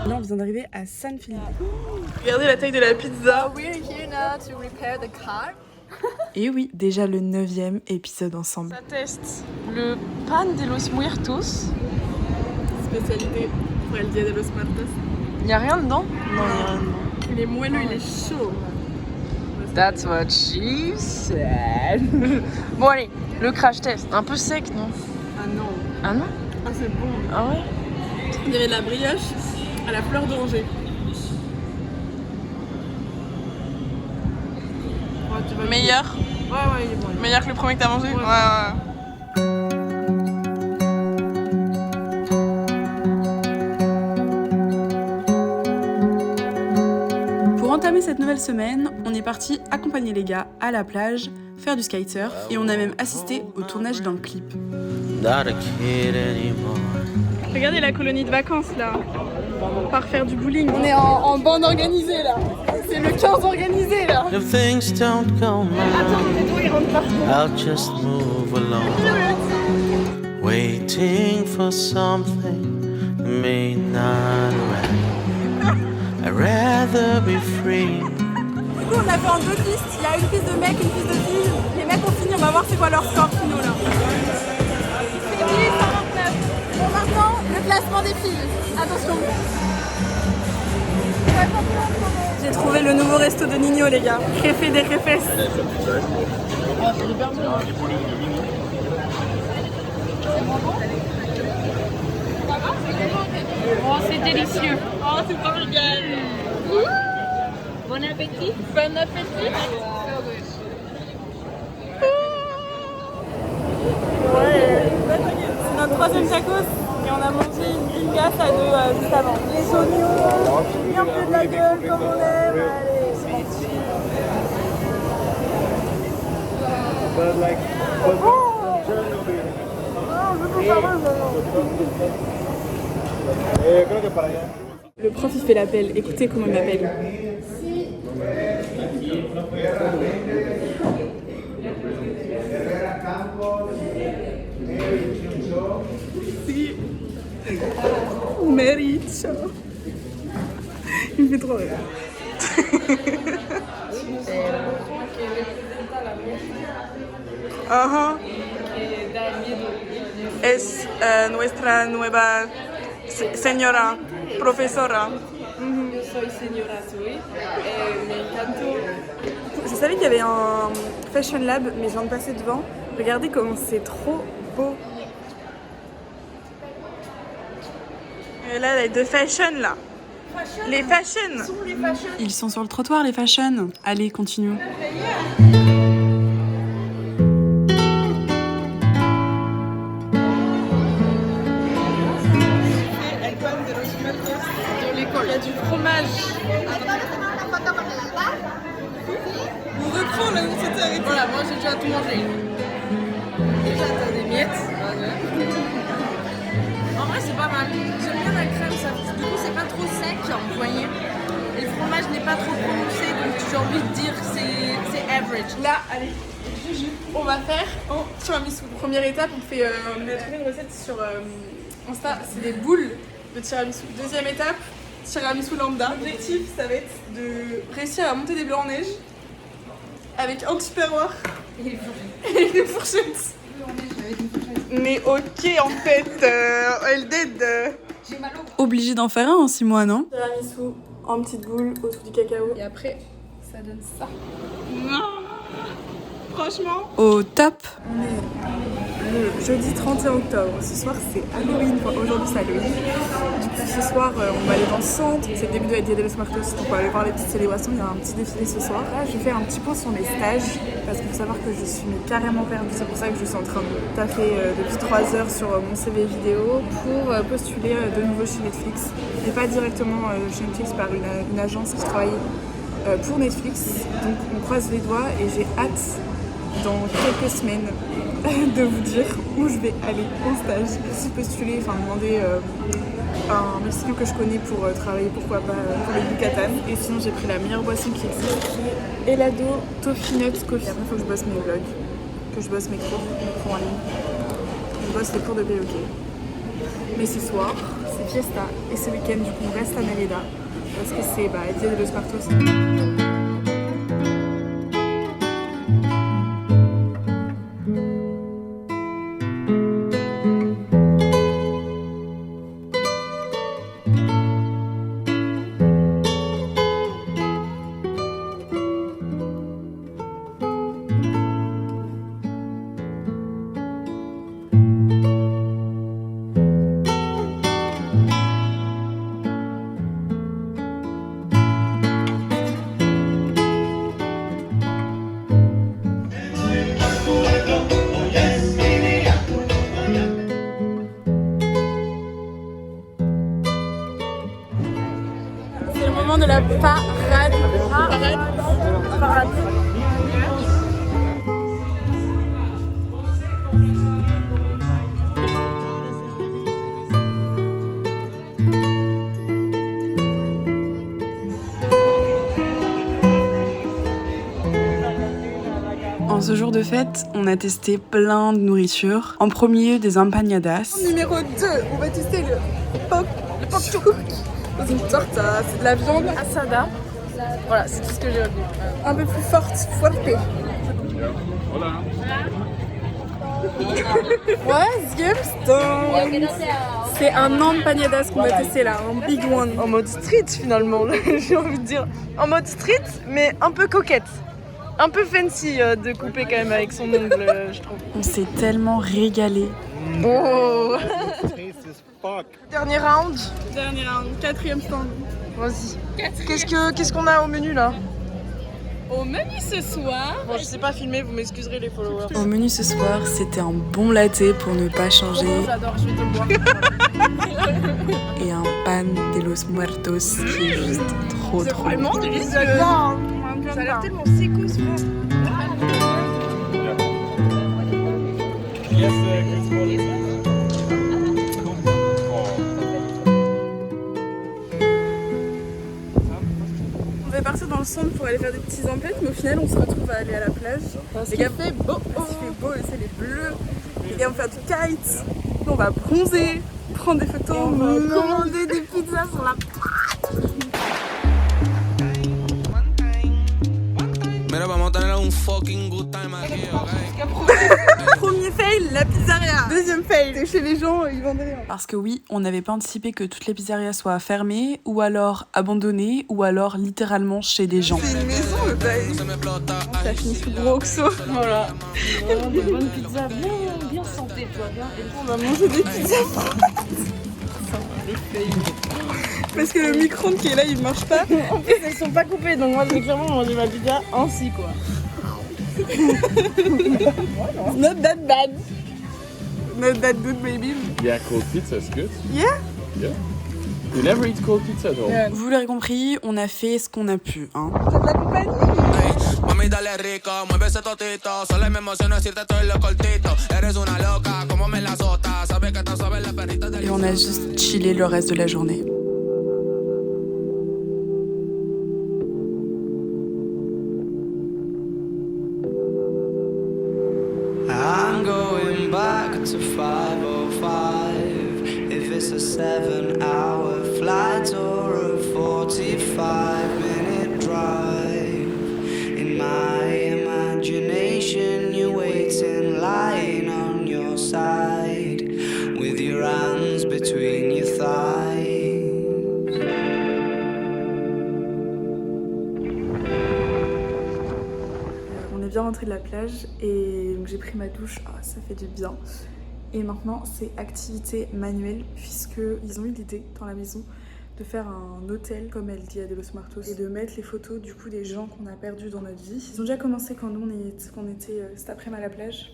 Là, on vient d'arriver à San Felipe. Regardez la taille de la pizza. We're here now to repair the car. Et oui, déjà le 9e épisode ensemble. Ça teste le pan de los muertos. Spécialité pour el dia de los muertos. Y'a rien dedans? Non, y'a rien dedans. Il est moelleux, il est chaud. That's what she said. Bon allez, le crash test. Un peu sec, non? Ah non. Ah non? Ah c'est bon. Ah ouais? On dirait de la brioche à la fleur d'oranger. Ouais, meilleur? Ouais, il est bon. Meilleur que le premier que t'as mangé? Ouais. Pour entamer cette nouvelle semaine, on est parti accompagner les gars à la plage, faire du kitesurf et on a même assisté au tournage d'un clip. Regardez la colonie de vacances là. On part faire du bowling. On est en bande organisée là. C'est le 15 organisé là. Attends, il rentre pas. I'll just move along. Waiting for something may not arrive. I'd rather be free. Du coup, on a fait en deux pistes. Il y a une piste de mecs, une piste de filles. Les mecs ont fini, on va voir c'est quoi leur score finaux là. C'est 129. Bon, maintenant, le classement des filles. Attention. J'ai trouvé le nouveau resto de Nino, les gars. Café des Refes. Ah, c'est hyper bon. Oh, c'est délicieux. Oh, c'est pas régal. Bon appétit. Bon appétit. Ouais, c'est notre troisième tacos et on a mangé une gringasse à deux juste avant. Les oignons, bien peu de la gueule comme on aime. Allez, c'est parti. Le prof il fait l'appel, écoutez comment il m'appelle. Si. Mérite. Il me fait trop rire. Ajá. Es nuestra nueva señora profesora. Yo soy señora Zoe. Me encantó. Je savais qu'il y avait un Fashion Lab, mais je viens de passer devant. Regardez comment c'est trop beau. Et là, les deux fashion là. Les fashion. Ils sont sur le trottoir, les fashion. Allez, continuons. Il y a du fromage. On reprend là où c'était arrêté. Voilà, moi j'ai déjà tout mangé. Déjà t'as des miettes. En vrai c'est pas mal. J'aime bien la crème, ça. Du coup c'est pas trop sec, vous voyez. Et le fromage n'est pas trop prononcé, donc j'ai envie de dire que c'est average. Là, allez, on va faire en tiramisu. Première étape, on a trouvé une recette sur Insta, c'est des boules de tiramisu. Deuxième étape, tiramisu lambda. L'objectif, ça va être de réussir à monter des blancs en neige avec un tupperware et une fourchette. Mais ok, en fait, elle dead. Obligé d'en faire un en 6 mois, non? Tiramisu en petite boule autour du cacao. Et après, ça donne ça. Non. Franchement. Au top. On est le jeudi 31 octobre. Ce soir, c'est Halloween. Enfin, aujourd'hui, c'est Halloween. Du coup, ce soir, on va aller dans le centre. C'est le début de la Dia de los Muertos. Donc, on va aller voir les petites célébrations. Il y a un petit défilé ce soir. Là, je vais faire un petit point sur mes stages. Parce qu'il faut savoir que je suis carrément perdue. C'est pour ça que je suis en train de taffer depuis 3 heures sur mon CV vidéo pour postuler de nouveau chez Netflix. Et pas directement chez Netflix par une agence qui travaille pour Netflix. Donc, on croise les doigts et j'ai hâte dans quelques semaines de vous dire où je vais aller en stage. Si postuler, enfin demander à un Mexicain que je connais pour travailler, pourquoi pas pour le Yucatan. Et sinon j'ai pris la meilleure boisson qui existe, Helado Toffee Nut Coffee. Après il faut que je bosse mes vlogs, que je bosse mes cours en ligne. Je bosse les cours de POK. Mais ce soir, c'est fiesta et ce week-end du coup on reste à Mérida parce que c'est Dia de los Muertos. De la parade. En ce jour de fête, on a testé plein de nourriture. En premier, des empanadas. Numéro 2, on va tester le poc chouk. C'est une torta, c'est de la viande asada. Voilà, c'est tout ce que j'ai retenu. Un peu plus fuerte. C'est un empanadas qu'on va tester là, un big one. En mode street finalement, j'ai envie de dire. En mode street, mais un peu coquette. Un peu fancy de couper quand même avec son ongle, je trouve. On s'est tellement régalé. Oh. Dernier round, 4e stand. vas-y. Qu'est-ce qu'on a au menu là? Au menu ce soir, Bon, je sais pas filmer, vous m'excuserez les followers. Au menu ce soir, c'était un bon latte pour ne pas changer J'adore, je vais te le boire. et un pan de los muertos qui est juste trop C'est trop vraiment bon. délicieux. Ça a l'air tellement sécos, On devait partir dans le centre pour aller faire des petits emplettes, mais au final on se retrouve à aller à la plage. Les gars, il fait beau, le ciel est bleu. Les gars, on fait du kite. Nous, on va bronzer, prendre des photos, commander des pizzas sur la Mira, vamos a tener un fucking good time aquí, ok? Premier fail, la pizzeria. Deuxième fail, c'est chez les gens, ils vendent rien. Parce que oui, on n'avait pas anticipé que toutes les pizzerias soient fermées, ou alors abandonnées, ou alors littéralement chez des gens. C'est une maison, le bail. Ça finit sous gros oxo. Voilà. Des bonnes pizzas bien santé, toi. On va manger des pizzas. Parce que le micro-ondes qui est là, il marche pas. En plus, elles sont pas coupées, donc moi je vais clairement manger ma pizza ainsi quoi. Not that bad. Not that good, baby. Yeah, cold pizza is good. Yeah? Yeah. You never eat cold pizza at all. Vous l'aurez compris, on a fait ce qu'on a pu, hein. T'as de la compagnie? Mami, dale rico, mueve ese totito. Solo me emociona decirte todo lo cortito. Eres una loca, como me la sota. Sabes que te sabes la perrita del. Et on a juste chillé le reste de la journée. I'm going back to 5:05. If it's a 7-hour flight or a 45-minute drive. In my imagination, you're waiting, lying on your side, with your hands between your thighs. On est bien rentré de la plage et donc j'ai pris ma douche, ça fait du bien. Et maintenant c'est activité manuelle puisqu'ils ont eu l'idée dans la maison de faire un hôtel comme elle dit à de los Muertos et de mettre les photos du coup des gens qu'on a perdus dans notre vie. Ils ont déjà commencé quand nous on était cet après-midi à la plage.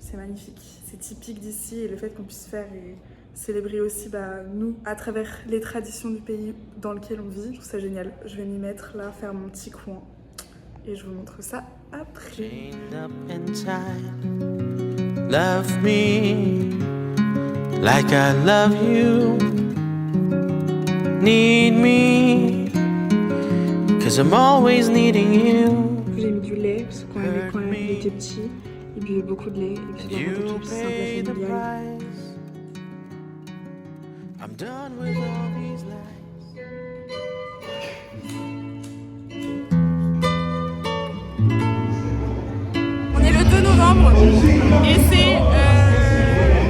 C'est magnifique, c'est typique d'ici et le fait qu'on puisse faire et célébrer aussi nous à travers les traditions du pays dans lequel on vit, je trouve ça génial. Je vais m'y mettre là, faire mon petit coin. Et je vous montre ça après. Chained up and tied. Love me like I love you. Need me, 'cause I'm always needing you. J'ai mis du lait parce que quand il était petit, il buvait beaucoup de lait. Et puis dans mon tout simple et familial. I'm done with all these lies. On est le 2 novembre et c'est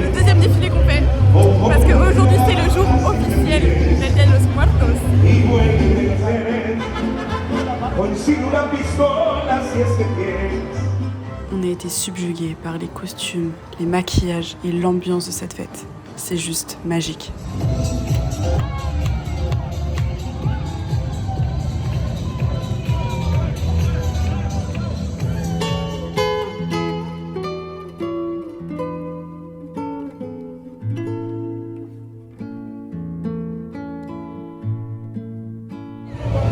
le deuxième défilé qu'on fait parce qu'aujourd'hui c'est le jour officiel del Día de los Muertos. On a été subjugués par les costumes, les maquillages et l'ambiance de cette fête. C'est juste magique.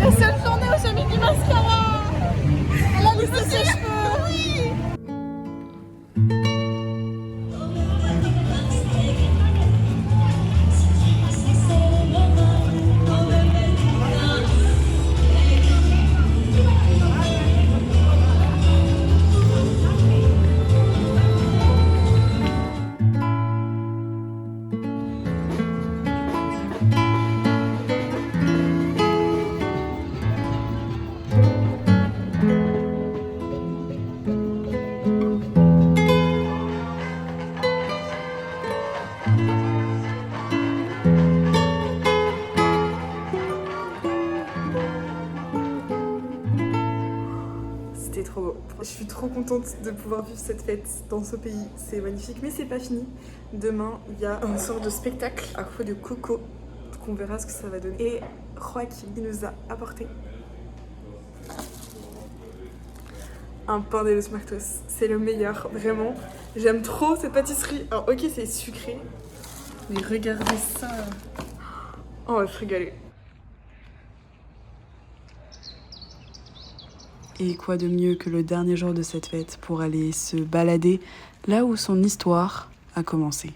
La seule journée où j'ai mis du mascara. Elle a lissé ses cheveux. Oui. C'était trop beau. Je suis trop contente de pouvoir vivre cette fête dans ce pays. C'est magnifique, mais c'est pas fini. Demain, il y a un sort de spectacle à propos de Coco. Donc on verra ce que ça va donner. Et Joaquin, il nous a apporté un pain de los Muertos. C'est le meilleur, vraiment. J'aime trop cette pâtisserie. Alors ok, c'est sucré, mais regardez ça. Oh, on va se régaler. Et quoi de mieux que le dernier jour de cette fête pour aller se balader là où son histoire a commencé.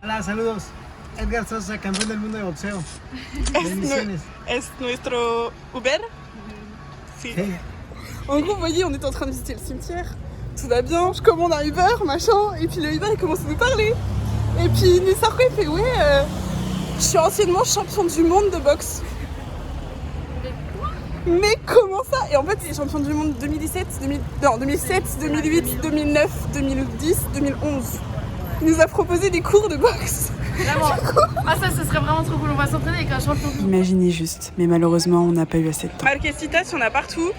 Hola, saludos. Edgar Sosa, campeón del mundo de boxeo. Bendiciones. Es nuestro Uber? Si. Sí. En gros, vous voyez, on est en train de visiter le cimetière. Tout va bien, je commande un Uber, machin. Et puis le Uber, il commence à nous parler. Et puis Nissarko, il fait ouais, je suis anciennement champion du monde de boxe. Mais comment ça? Et en fait, il est champion du monde 2017, 2008, 2009, 2010, 2011. Il nous a proposé des cours de boxe. Vraiment. Ah ça, ce serait vraiment trop cool. On va s'entraîner avec un champion. Imaginez juste, mais malheureusement, on n'a pas eu assez de temps. Marquesitas, il y en a partout.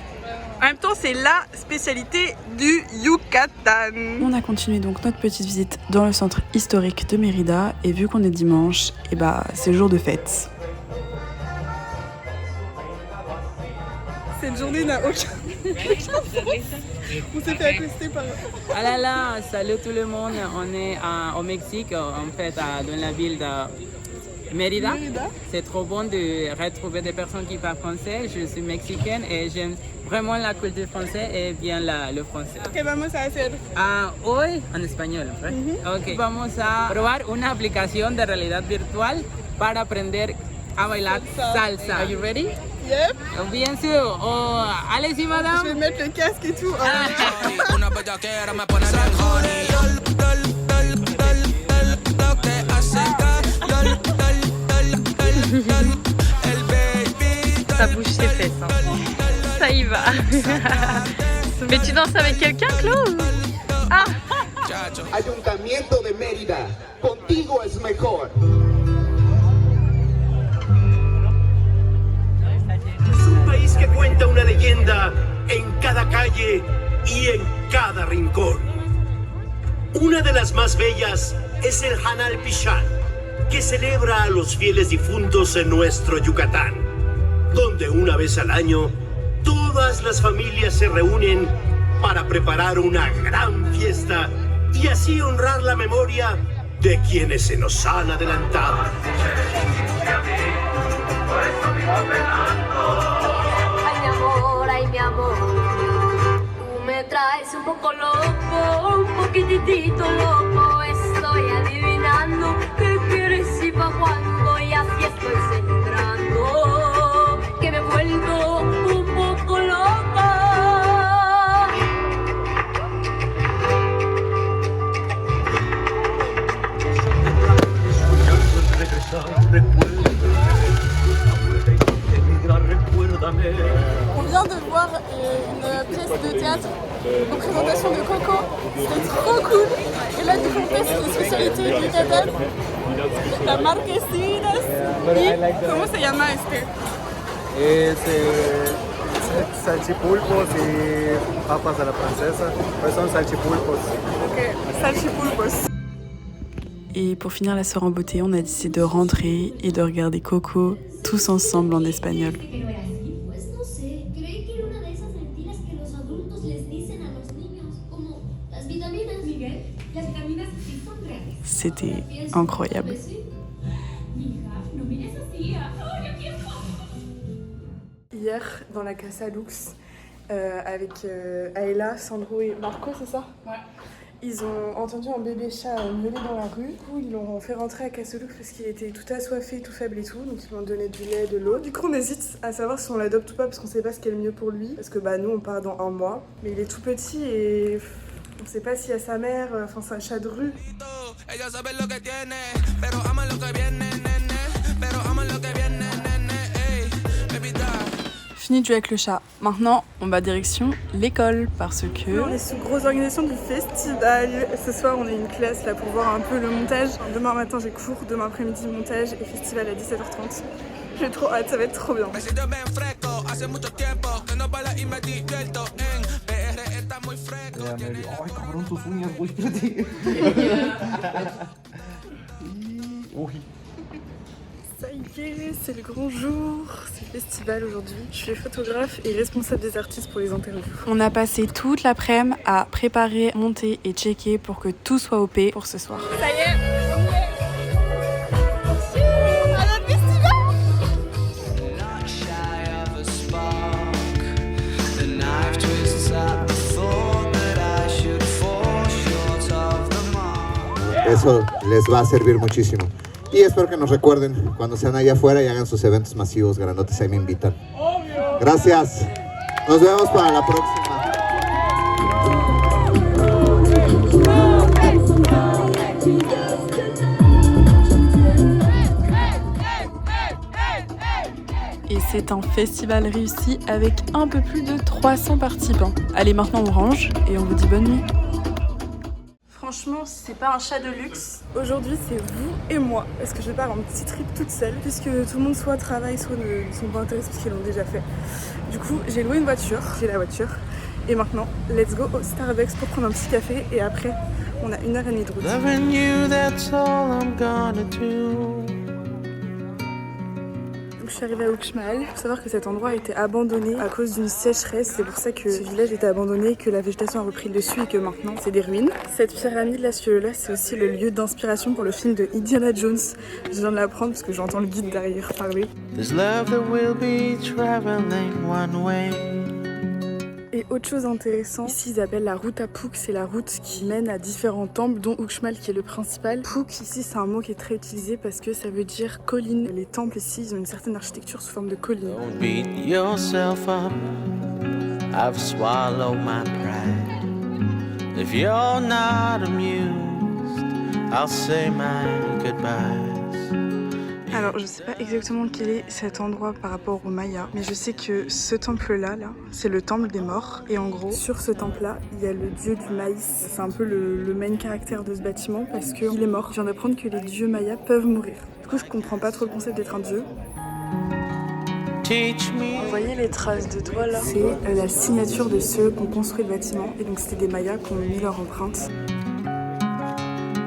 En même temps, c'est la spécialité du Yucatan. On a continué donc notre petite visite dans le centre historique de Mérida et vu qu'on est dimanche, et bah c'est jour de fête. Cette journée n'a aucun sens. On s'est fait accoster par... Ah là là, salut tout le monde, on est au Mexique, en fait, dans la ville de Mérida. C'est trop bon de retrouver des personnes qui parlent français. Je suis mexicaine et j'aime vraiment la culture française et bien le français. ¿Qué vamos a hacer? Hoy, en español, right? Okay. Vamos a probar una aplicación de realidad virtual para aprender a bailar salsa. Are you ready? Yep. Bien sûr. Oh, allez-y, madame. Je vais mettre le casque et tout. Una bellaquera me pone bien honey. Lo que acerca. El baby. Ça bouge ses fesses. Hein. Ça y va. Mais tu danses avec quelqu'un, Claude? Ah. Ayuntamiento de Mérida. Contigo es mejor. Que cuenta una leyenda en cada calle y en cada rincón. Una de las más bellas es el Hanal Pichán, que celebra a los fieles difuntos en nuestro Yucatán, donde una vez al año todas las familias se reúnen para preparar una gran fiesta y así honrar la memoria de quienes se nos han adelantado. Ay mi amor, tú me traes un poco loco, un poquitito loco. Estoy adivinando qué quieres y pa' cuando, y así estoy celebrando que me he vuelto un poco loca. une pièce de théâtre, une présentation de Coco. C'était trop cool. Et là, du coup, on teste les spécialités du Yucatan. La marquesinas. ¿Cómo se llama este? Es salchipulpos y papas a la francesa. Pues son salchipulpos. Ok, salchipulpos. Et pour finir la soirée en beauté, on a décidé de rentrer et de regarder Coco tous ensemble en espagnol. C'était incroyable. Hier, dans la Casa Lux, avec Aela, Sandro et Marco, c'est ça? Ouais. Ils ont entendu un bébé chat miauler dans la rue. Du coup, ils l'ont fait rentrer à Casa Lux parce qu'il était tout assoiffé, tout faible et tout. Donc, ils lui ont donné du lait, de l'eau. Du coup, on hésite à savoir si on l'adopte ou pas parce qu'on sait pas ce qui est le mieux pour lui. Parce que nous, on part dans 1 mois. Mais il est tout petit et on sait pas s'il y a sa mère, enfin, c'est un chat de rue. Fini de jouer avec le chat. Maintenant, on va direction l'école parce que... On est sous grosse organisation du festival. Ce soir, on a une classe là pour voir un peu le montage. Demain matin, j'ai cours. Demain après-midi, montage et festival à 17h30. J'ai trop hâte, ça va être trop bien. Ça y est, c'est le grand jour, c'est le festival aujourd'hui. Je suis photographe et responsable des artistes pour les interviews. On a passé toute l'après-midi à préparer, monter et checker pour que tout soit OP pour ce soir. Ça y est, à notre festival. Eso les va a servir muchísimo. Y espero que nos recuerden cuando sean allá afuera y hagan sus eventos masivos grandotes, ahí me invitan. Gracias. Nos vemos para la próxima. Et c'est un festival réussi avec un peu plus de 300 participants. Allez, maintenant on range et on vous dit bonne nuit. Franchement, c'est pas un chat de luxe. Aujourd'hui, c'est vous et moi. Parce que je pars en petit trip toute seule. Puisque tout le monde soit travaille, soit ne sont pas intéressés parce qu'ils l'ont déjà fait. Du coup, j'ai loué une voiture. J'ai la voiture. Et maintenant, let's go au Starbucks pour prendre un petit café. Et après, on a 1h30 de route. Je suis arrivée à Uxmal. Il faut savoir que cet endroit a été abandonné à cause d'une sécheresse. C'est pour ça que ce village était abandonné, que la végétation a repris le dessus et que maintenant c'est des ruines. Cette pyramide là, c'est aussi le lieu d'inspiration pour le film de Indiana Jones. Je viens de l'apprendre parce que j'entends le guide derrière parler. Et autre chose intéressante, ici ils appellent la route à Puc, c'est la route qui mène à différents temples, dont Uxmal qui est le principal. Puc ici c'est un mot qui est très utilisé parce que ça veut dire colline. Les temples ici ils ont une certaine architecture sous forme de colline. Don't beat yourself up. I've swallowed my pride. If you're not amused, I'll say my goodbyes. Alors je sais pas exactement quel est cet endroit par rapport aux Mayas, mais je sais que ce temple là, c'est le temple des morts. Et en gros, sur ce temple là, il y a le dieu du maïs. C'est un peu le main caractère de ce bâtiment parce qu'il est mort. Je viens d'apprendre que les dieux Mayas peuvent mourir. Du coup je comprends pas trop le concept d'être un dieu. Vous voyez les traces de doigts là? C'est la signature de ceux qui ont construit le bâtiment. Et donc c'était des Mayas qui ont mis leur empreinte.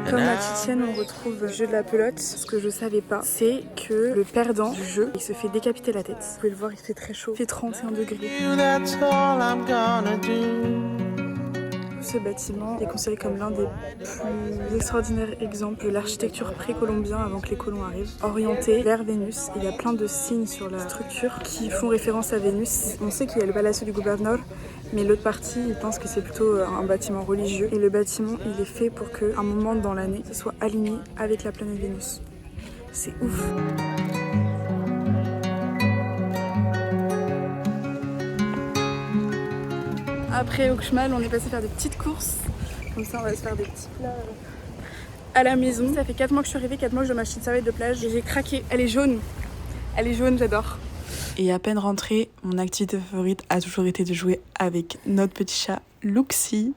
Comme à Chichen, on retrouve le jeu de la pelote. Ce que je savais pas, c'est que le perdant du jeu, il se fait décapiter la tête. Vous pouvez le voir, il fait très chaud. Il fait 31 degrés. Ce bâtiment est considéré comme l'un des plus extraordinaires exemples de l'architecture précolombien avant que les colons arrivent. Orienté vers Vénus, il y a plein de signes sur la structure qui font référence à Vénus. On sait qu'il y a le Palacio du Gouverneur, mais l'autre partie, ils pensent que c'est plutôt un bâtiment religieux. Et le bâtiment, il est fait pour qu'à un moment dans l'année, ce soit aligné avec la planète Vénus. C'est ouf. Après Uxmal, on est passé faire des petites courses. Comme ça, on va se faire des petits plats à la maison. Ça fait 4 mois que je suis arrivée, 4 mois que je m'achète une serviette de plage. Et j'ai craqué. Elle est jaune. Elle est jaune, j'adore. Et à peine rentrée, mon activité favorite a toujours été de jouer avec notre petit chat Luxi.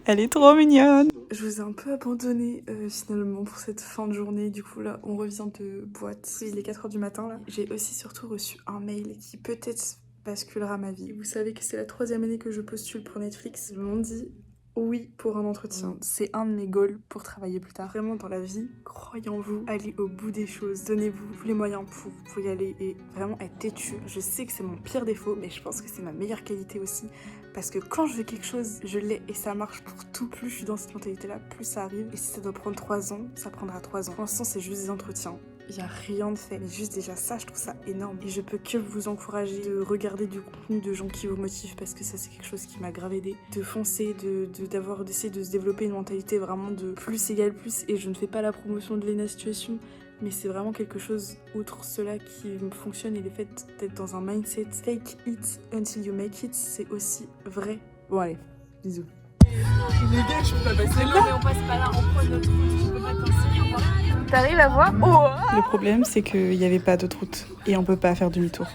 Elle est trop mignonne. Je vous ai un peu abandonné finalement pour cette fin de journée. Du coup là, on revient de boîte. Il est 4h du matin là. J'ai aussi surtout reçu un mail qui peut-être basculera ma vie. Vous savez que c'est la 3e année que je postule pour Netflix. Ils m'ont dit oui pour un entretien. C'est un de mes goals pour travailler plus tard. Vraiment dans la vie, croyez en vous, allez au bout des choses, donnez-vous tous les moyens pour y aller et vraiment être têtu. Je sais que c'est mon pire défaut, mais je pense que c'est ma meilleure qualité aussi. Parce que quand je veux quelque chose, je l'ai et ça marche pour tout. Plus je suis dans cette mentalité-là, plus ça arrive. Et si ça doit prendre 3 ans, ça prendra 3 ans. Pour l'instant, c'est juste des entretiens. Il n'y a rien de fait. Mais juste déjà ça, je trouve ça énorme. Et je peux que vous encourager de regarder du contenu de gens qui vous motivent parce que ça, c'est quelque chose qui m'a grave aidé. De foncer, d'essayer de se développer une mentalité vraiment de plus égale plus. Et je ne fais pas la promotion de l'ENA Situation. Mais c'est vraiment quelque chose, outre cela, qui fonctionne et le fait d'être dans un mindset fake it until you make it, c'est aussi vrai. Bon allez, bisous. Les gars, je peux pas passer là. Non mais on passe pas là, on prend notre route, je peux pas t'enseigner. T'arrives à voir? Oh. Le problème, c'est qu'il n'y avait pas d'autre route et on peut pas faire demi-tour.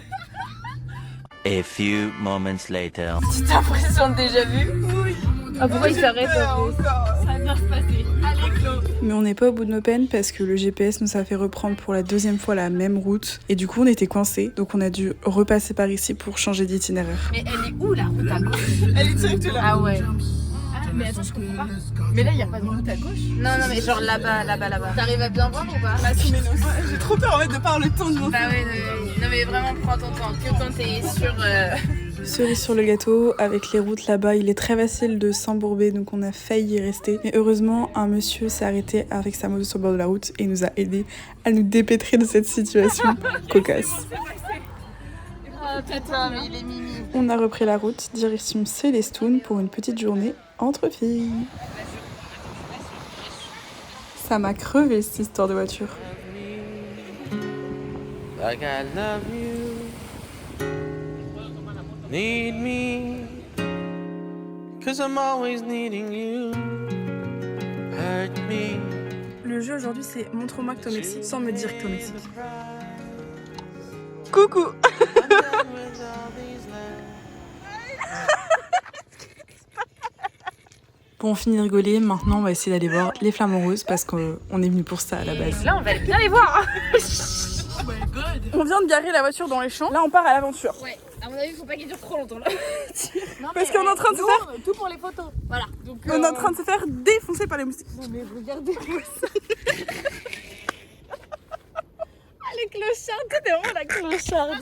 A few moments later. Petite impression de déjà vu. Oui. Ah pourquoi il s'arrête encore? Ça va bien se passer. Allez Clo. Mais on n'est pas au bout de nos peines parce que le GPS nous a fait reprendre pour la 2e fois la même route. Et du coup on était coincés, donc on a dû repasser par ici pour changer d'itinéraire. Mais elle est où la route à gauche? Elle est direct là. Ah ouais. Mais attends, je comprends pas. Mais là, il y a pas de route à gauche. Non, mais genre là-bas. T'arrives à bien voir ou pas? Bah, sous mes noces. J'ai trop peur en fait de par le temps de mon. Bah ouais, non mais vraiment prends ton temps, que quand t'es sur... Cerise sur le gâteau, avec les routes là-bas, il est très facile de s'embourber, donc on a failli y rester. Mais heureusement, un monsieur s'est arrêté avec sa moto sur le bord de la route et nous a aidé à nous dépêtrer de cette situation cocasse. Oh tata, mais il est mimi. On a repris la route, direction Célestoun pour une petite journée entre filles. Ça m'a crevé cette histoire de voiture. Like I love you, need me, 'cause I'm always needing you, hurt me. Le jeu aujourd'hui c'est montre-moi que t'es au Mexique sans me dire que t'es au Mexique. Coucou. Bon, on finit de rigoler, maintenant on va essayer d'aller voir les Flamants Roses parce qu'on est venu pour ça à la base. Là on va bien les voir. On vient de garer la voiture dans les champs, là on part à l'aventure. Ouais, à mon avis faut pas qu'il dure trop longtemps là. Parce qu'on est en train de se faire... Tout pour les photos, voilà. Donc, on est en train de se faire défoncer par les moustiques. Non mais regardez-moi ça. Ah les clochards, t'es vraiment la clocharde.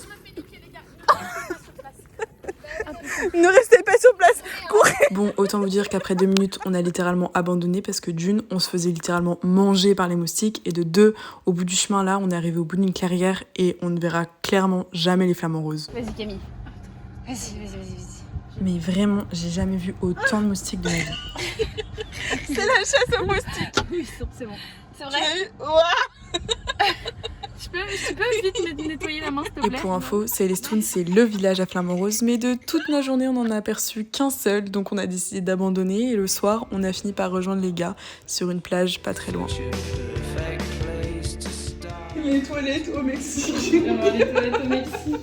Ne restez pas sur place, courez. Bon, autant vous dire qu'après 2 minutes, on a littéralement abandonné parce que d'une, on se faisait littéralement manger par les moustiques et de 2, au bout du chemin là, on est arrivé au bout d'une clairière et on ne verra clairement jamais les Flamants Roses. Vas-y Camille, vas-y. Mais vraiment, j'ai jamais vu autant de moustiques de ma vie. C'est la chasse aux moustiques. Oui, c'est bon. C'est vrai. Je peux vite nettoyer la main s'il te Et plaît. pour info, Célestoun, c'est le village à Flamants Roses, mais de toute la journée, on en a aperçu qu'un seul, donc on a décidé d'abandonner. Et le soir, on a fini par rejoindre les gars sur une plage pas très loin. Les toilettes au Mexique. Les toilettes au Mexique.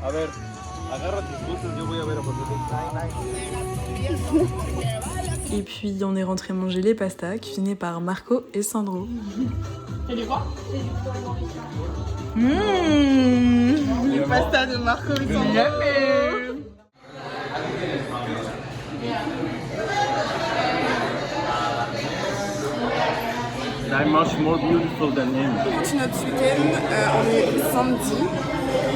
A ver, agarra tus cosas, yo voy a ver a partir. Et puis on est rentré manger les pastas cuisinés par Marco et Sandro. Et les quoi? Les pastas de Marco et Sandro. I'm much more beautiful than him. On continue notre week-end, on est samedi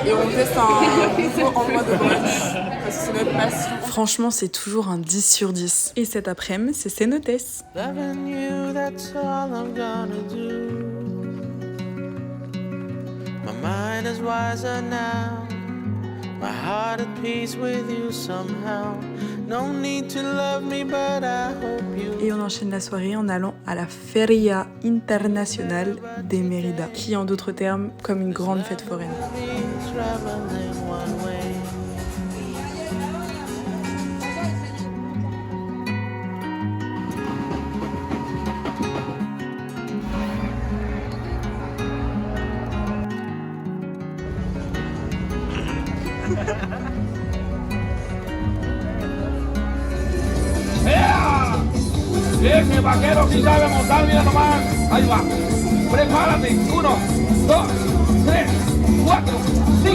et on teste un nouveau endroit de brunch parce que c'est notre passion. Franchement, c'est toujours un 10 sur 10. Et cet après-midi, c'est Cénotes. Loving you, that's all I'm gonna do. My mind is wiser now. my heart at peace with you somehow. No need to love me, but I hope you. Et on enchaîne la soirée en allant à la Feria Internacional de Mérida, qui est en d'autres termes comme une grande fête foraine. Traveling one way. Ese vaquero sí sabe montar, mira nomás. Ahí va. Prepárate. 1, 2, 3, 4, 5.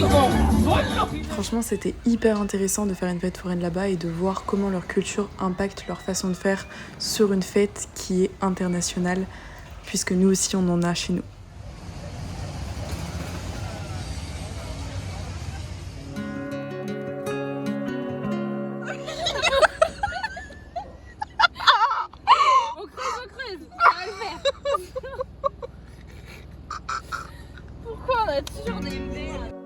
Suelo. Franchement, c'était hyper intéressant de faire une fête foraine là-bas et de voir comment leur culture impacte leur façon de faire sur une fête qui est internationale, puisque nous aussi on en a chez nous. Pourquoi on a toujours des merdes?